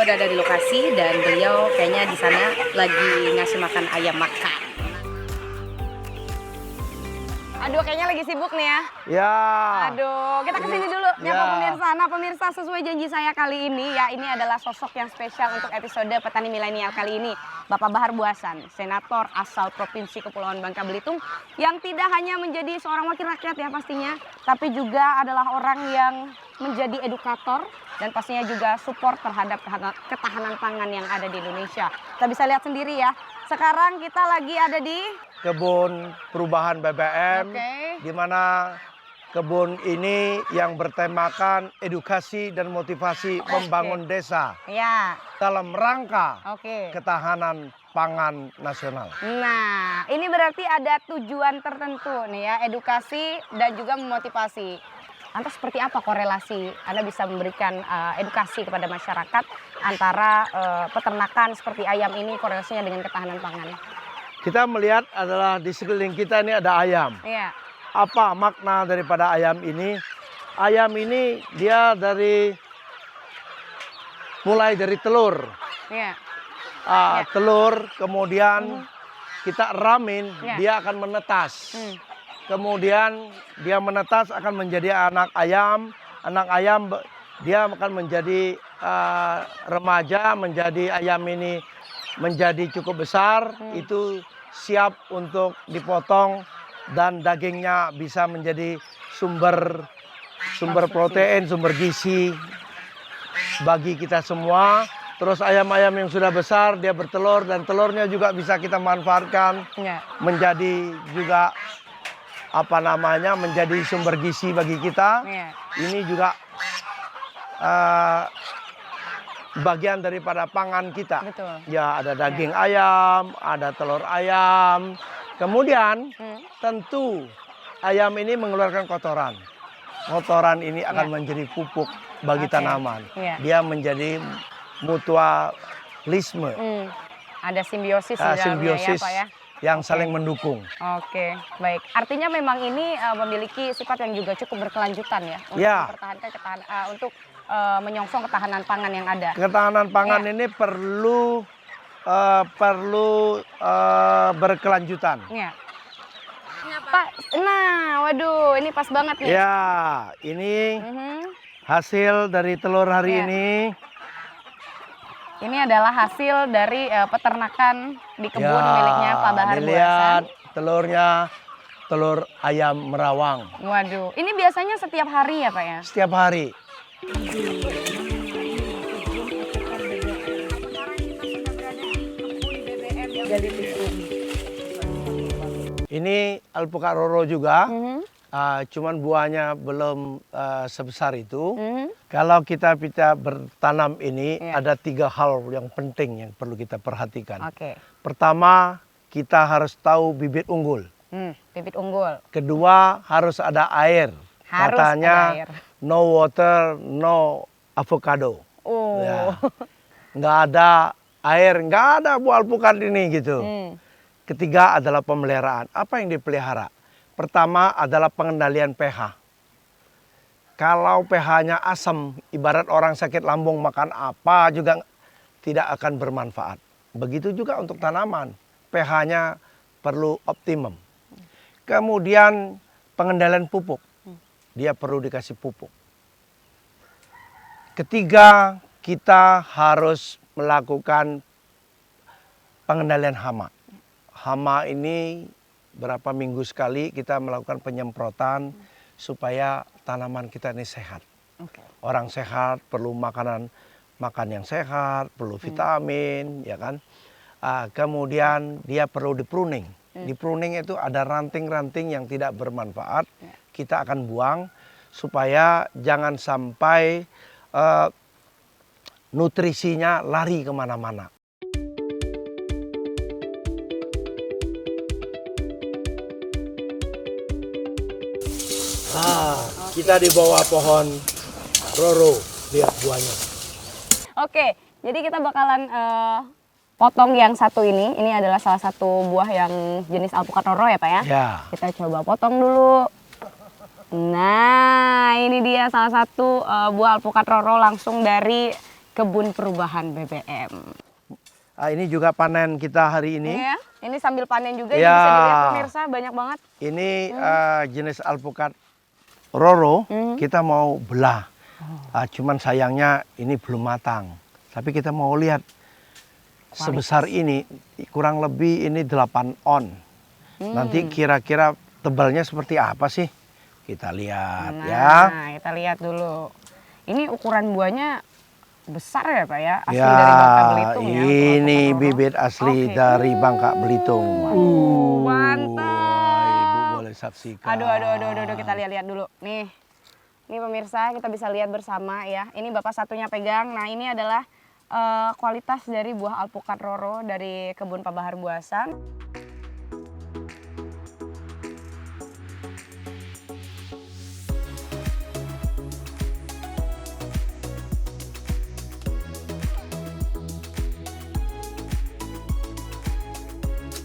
kita udah ada di lokasi dan beliau kayaknya di sana lagi ngasih makan ayam makan. Aduh, kayaknya lagi sibuk nih ya. Ya. Aduh, kita kesini dulu Ya. nyapa pemirsa. Nah pemirsa, sesuai janji saya kali ini ya, ini adalah sosok yang spesial untuk episode Petani Milenial kali ini. Bapak Bahar Buasan, senator asal Provinsi Kepulauan Bangka Belitung yang tidak hanya menjadi seorang wakil rakyat ya pastinya, tapi juga adalah orang yang menjadi edukator dan pastinya juga support terhadap ketahanan pangan yang ada di Indonesia. Kita bisa lihat sendiri ya, sekarang kita lagi ada di Kebun perubahan BBM, Oke. di mana kebun ini yang bertemakan edukasi dan motivasi membangun desa Ya, dalam rangka oke. ketahanan pangan nasional. Nah, ini berarti ada tujuan tertentu nih ya, edukasi dan juga memotivasi. Lantas seperti apa korelasi Anda bisa memberikan edukasi kepada masyarakat antara peternakan seperti ayam ini korelasinya dengan ketahanan pangan? Kita melihat adalah di sekeliling kita ini ada ayam. Iya. Apa makna daripada ayam ini? Ayam ini dia mulai dari telur. Iya. Telur, kemudian kita ramin, Ya. dia akan menetas. Kemudian dia menetas akan menjadi anak ayam. Anak ayam dia akan menjadi remaja, menjadi ayam ini menjadi cukup besar, itu siap untuk dipotong dan dagingnya bisa menjadi sumber protein, sumber gizi bagi kita semua. Terus ayam-ayam yang sudah besar dia bertelur dan telurnya juga bisa kita manfaatkan menjadi juga menjadi sumber gizi bagi kita. Ini juga bagian daripada pangan kita. Betul. Ya, ada daging ayam, ada telur ayam. Kemudian tentu ayam ini mengeluarkan kotoran. Kotoran ini akan menjadi pupuk bagi tanaman. Dia menjadi mutualisme. Ada simbiosis di dalamnya simbiosis ya Pak ya. Yang saling mendukung. Oke, baik. Artinya memang ini memiliki sifat yang juga cukup berkelanjutan ya untuk mempertahankan untuk menyongsong ketahanan pangan yang ada. Ketahanan pangan ini perlu berkelanjutan. Ya. Pak, nah, waduh, ini pas banget nih. Ya, ini hasil dari telur hari ini. Ini adalah hasil dari peternakan di kebun miliknya Pak Bahar Buasan. Lihat telurnya, telur ayam merawang. Waduh, ini biasanya setiap hari ya Pak ya? Setiap hari. Ini alpukat roro juga, cuman buahnya belum sebesar itu. Kalau kita bertanam ini ada 3 hal yang penting yang perlu kita perhatikan. Pertama, kita harus tahu bibit unggul. Bibit unggul. Kedua, harus ada air. Katanya no water, no avocado. Ya. Nggak ada air, nggak ada buah alpukat ini gitu. Ketiga adalah pemeliharaan. Apa yang dipelihara? Pertama adalah pengendalian pH. Kalau pH-nya asam, ibarat orang sakit lambung makan apa juga tidak akan bermanfaat. Begitu juga untuk tanaman, pH-nya perlu optimum. Kemudian pengendalian pupuk, dia perlu dikasih pupuk. Ketiga, kita harus melakukan pengendalian hama. Hama ini berapa minggu sekali kita melakukan penyemprotan supaya tanaman kita ini sehat. Orang sehat perlu makan yang sehat, perlu vitamin, ya kan. Kemudian dia perlu di pruning. Di pruning itu ada ranting-ranting yang tidak bermanfaat, kita akan buang supaya jangan sampai nutrisinya lari kemana-mana. Kita di bawah pohon roro, lihat buahnya. Oke, jadi kita bakalan potong yang satu ini. Ini adalah salah satu buah yang jenis alpukat roro ya Pak ya? Ya. Kita coba potong dulu. Nah, ini dia salah satu buah alpukat roro langsung dari Kebun Perubahan BBM. Ini juga panen kita hari ini. Ya, ini sambil panen juga, Ya. ini bisa dilihat pemirsa, banyak banget. Ini jenis alpukat Roro, kita mau belah. Cuman sayangnya ini belum matang. Tapi kita mau lihat sebesar ini, kurang lebih ini 8 on. Nanti kira-kira tebalnya seperti apa sih? Kita lihat ya. Nah, kita lihat dulu. Ini ukuran buahnya besar ya Pak ya? Asli Ya, dari Bangka Belitung ya. untuk ini alpukat Roro. bibit asli Oke. dari Bangka Belitung. Mantap. Ibu boleh saksikan. Aduh, kita lihat-lihat dulu. Nih, ini pemirsa kita bisa lihat bersama ya. Ini Bapak satunya pegang. Nah, ini adalah kualitas dari buah alpukat Roro dari kebun Pak Bahar Buasan.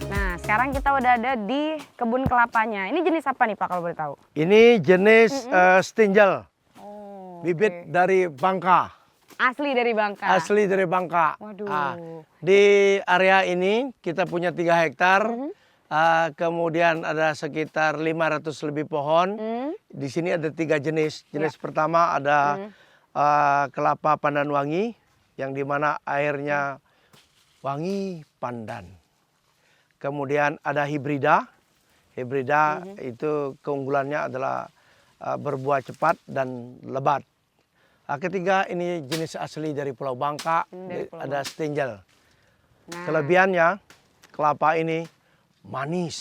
Nah, sekarang kita udah ada di kebun kelapanya. Ini jenis apa nih Pak kalau boleh tahu? Ini jenis stinjel, Oh, bibit dari Bangka. asli dari Bangka. Asli dari Bangka. Waduh. Di area ini kita punya 3 hektar. Kemudian ada sekitar 500 lebih pohon. Di sini ada 3 jenis. Jenis pertama ada kelapa pandan wangi, yang dimana airnya wangi pandan. Kemudian ada hibrida. Hibrida itu keunggulannya adalah berbuah cepat dan lebat. Ketiga ini jenis asli dari Pulau Bangka, ada stinjel. Nah. Kelebihannya kelapa ini manis.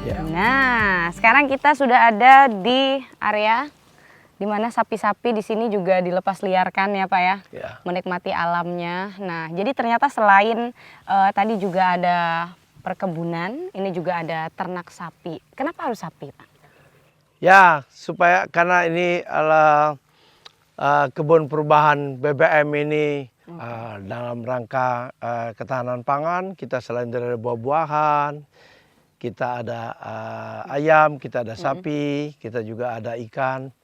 Ya. Nah, sekarang kita sudah ada di area di mana sapi-sapi di sini juga dilepas liarkan ya Pak ya, Ya. menikmati alamnya. Nah, jadi ternyata selain tadi juga ada perkebunan, ini juga ada ternak sapi. Kenapa harus sapi Pak? Ya, supaya karena ini adalah kebun perubahan BBM ini dalam rangka ketahanan pangan. Kita selain dari buah-buahan, kita ada ayam, kita ada sapi, kita juga ada ikan.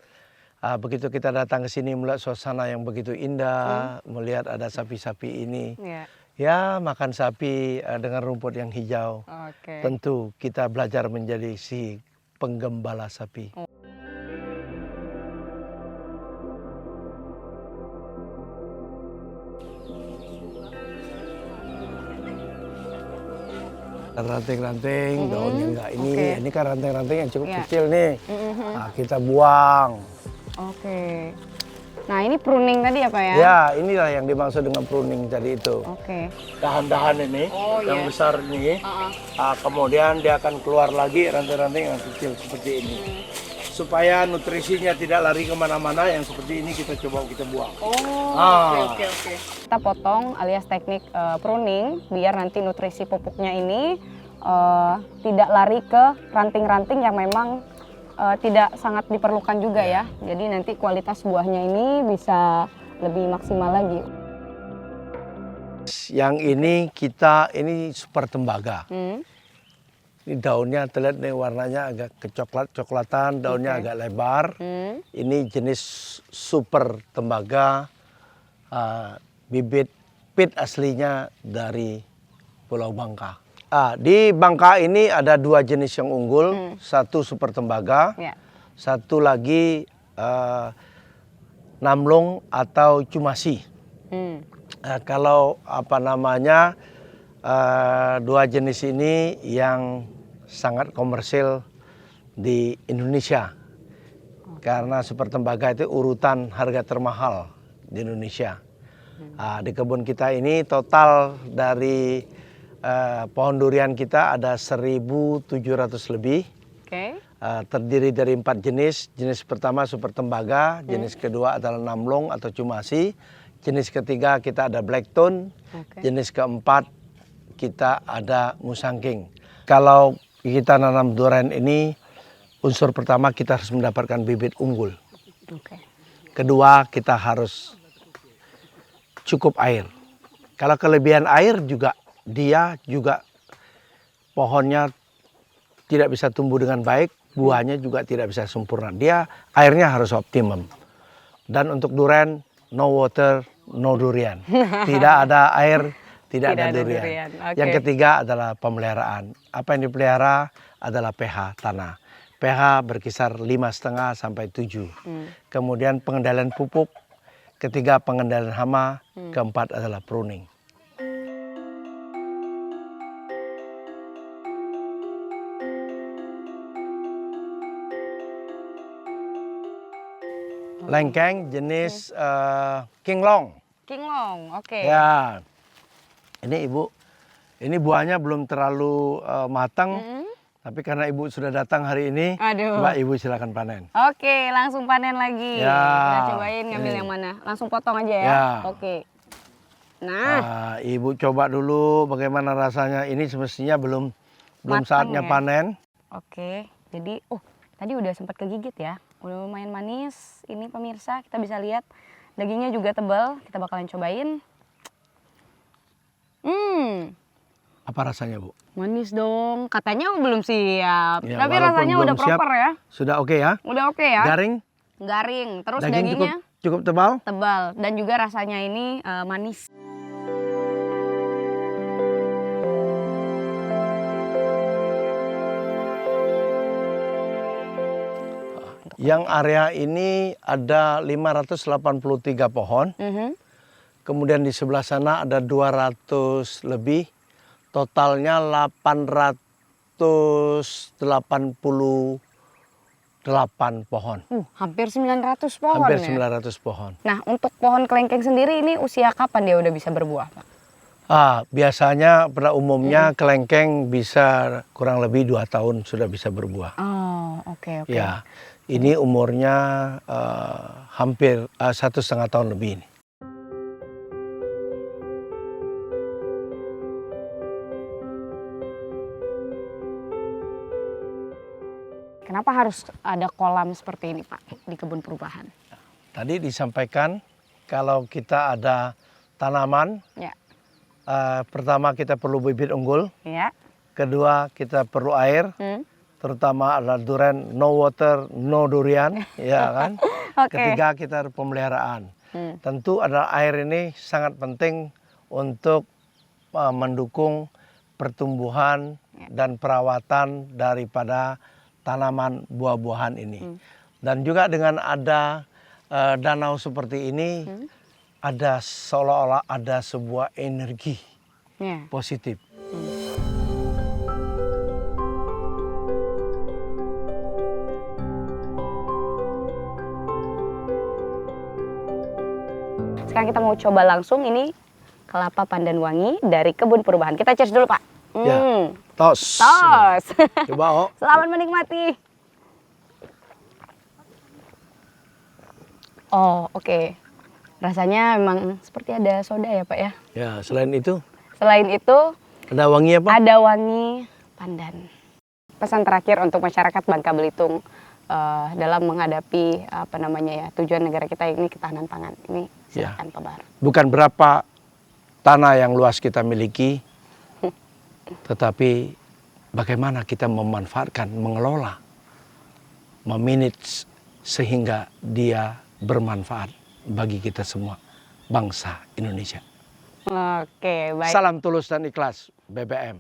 Begitu kita datang ke sini melihat suasana yang begitu indah, melihat ada sapi-sapi ini, ya makan sapi dengan rumput yang hijau. Oke. Tentu kita belajar menjadi si penggembala sapi. Ranting-ranting, daunnya enggak ini kan ranting-ranting yang cukup kecil nih. Nah, kita buang. Oke. Nah, ini pruning tadi ya Pak ya? Ya, inilah yang dimaksud dengan pruning tadi itu. Oke. Dahan-dahan ini, yang besar ini, kemudian dia akan keluar lagi ranting-ranting yang kecil seperti ini. Supaya nutrisinya tidak lari kemana-mana, yang seperti ini kita coba kita buang. Oke. Kita potong alias teknik pruning biar nanti nutrisi pupuknya ini tidak lari ke ranting-ranting yang memang tidak sangat diperlukan juga ya. Jadi nanti kualitas buahnya ini bisa lebih maksimal lagi. Yang ini ini super tembaga. Ini daunnya terlihat nih warnanya agak kecoklat-coklatan, daunnya agak lebar. Ini jenis super tembaga, bibit pit aslinya dari Pulau Bangka. Di Bangka ini ada 2 jenis yang unggul, satu super tembaga, satu lagi namlong atau cumasi. Kalau apa namanya 2 jenis ini yang sangat komersil di Indonesia, karena super tembaga itu urutan harga termahal di Indonesia. Di kebun kita ini total dari pohon durian kita ada 1.700 lebih. Terdiri dari 4 jenis. Jenis pertama super tembaga, jenis kedua adalah namlong atau cumasi, jenis ketiga kita ada blacktone, jenis keempat kita ada musangking. Kalau kita nanam durian ini, unsur pertama kita harus mendapatkan bibit unggul. Kedua, kita harus cukup air. Kalau kelebihan air juga, dia juga pohonnya tidak bisa tumbuh dengan baik buahnya juga tidak bisa sempurna. Dia airnya harus optimum. Dan untuk durian, no water, no durian. Tidak ada air, tidak ada durian. Okay. Yang ketiga adalah pemeliharaan. Apa yang dipelihara adalah pH tanah. pH berkisar 5,5 sampai 7. Kemudian pengendalian pupuk, ketiga pengendalian hama, keempat adalah pruning. Lengkeng jenis kinglong. Kinglong, oke. Ya, ini Ibu, ini buahnya belum terlalu matang. Tapi karena Ibu sudah datang hari ini, coba Ibu silakan panen. Oke, langsung panen lagi. Ya, kita cobain ngambil yang mana. Langsung potong aja ya. Ya. Oke. Nah, Ibu coba dulu bagaimana rasanya. Ini semestinya belum saatnya ya? Panen. Oke, jadi tadi udah sempat kegigit ya. Udah lumayan manis. Ini pemirsa, kita bisa lihat dagingnya juga tebal. Kita bakalan cobain. Apa rasanya, Bu? Manis dong. Katanya belum siap. Ya, tapi rasanya udah proper ya. Sudah oke ya? Udah oke ya. Garing? Garing. Terus Daging dagingnya cukup tebal? Tebal. Dan juga rasanya ini manis. Yang area ini ada 583 pohon. Kemudian di sebelah sana ada 200 lebih. Totalnya 888 pohon. Hampir 900 pohon Hampir ya? 900 pohon. Nah, untuk pohon kelengkeng sendiri ini usia kapan dia udah bisa berbuah, Pak? Biasanya pada umumnya kelengkeng bisa kurang lebih 2 tahun sudah bisa berbuah. Oh, oke. Ya, ini umurnya hampir 1,5 tahun lebih ini. Kenapa harus ada kolam seperti ini, Pak, di kebun perubahan? Tadi disampaikan kalau kita ada tanaman, Ya. Pertama kita perlu bibit unggul, Ya. kedua kita perlu air, terutama adalah durian, no water, no durian, ya kan. Ketiga kita harus pemeliharaan. Tentu adalah air ini sangat penting untuk mendukung pertumbuhan dan perawatan daripada tanaman buah-buahan ini. Dan juga dengan ada danau seperti ini, ada seolah-olah ada sebuah energi positif. Sekarang kita mau coba langsung ini kelapa pandan wangi dari kebun perubahan. Kita cheers dulu, Pak. Ya, tos. Tos. Coba, Selamat menikmati. Oh, oke. Rasanya memang seperti ada soda ya, Pak ya? Ya, selain itu? Selain itu, ada wangi apa? Ada wangi pandan. Pesan terakhir untuk masyarakat Bangka Belitung dalam menghadapi tujuan negara kita ini ketahanan pangan. Ini silakan Pak Bahar. Bukan berapa tanah yang luas kita miliki, tetapi bagaimana kita memanfaatkan, mengelola, memanage sehingga dia bermanfaat bagi kita semua, bangsa Indonesia. Oke, baik. Salam tulus dan ikhlas, BBM.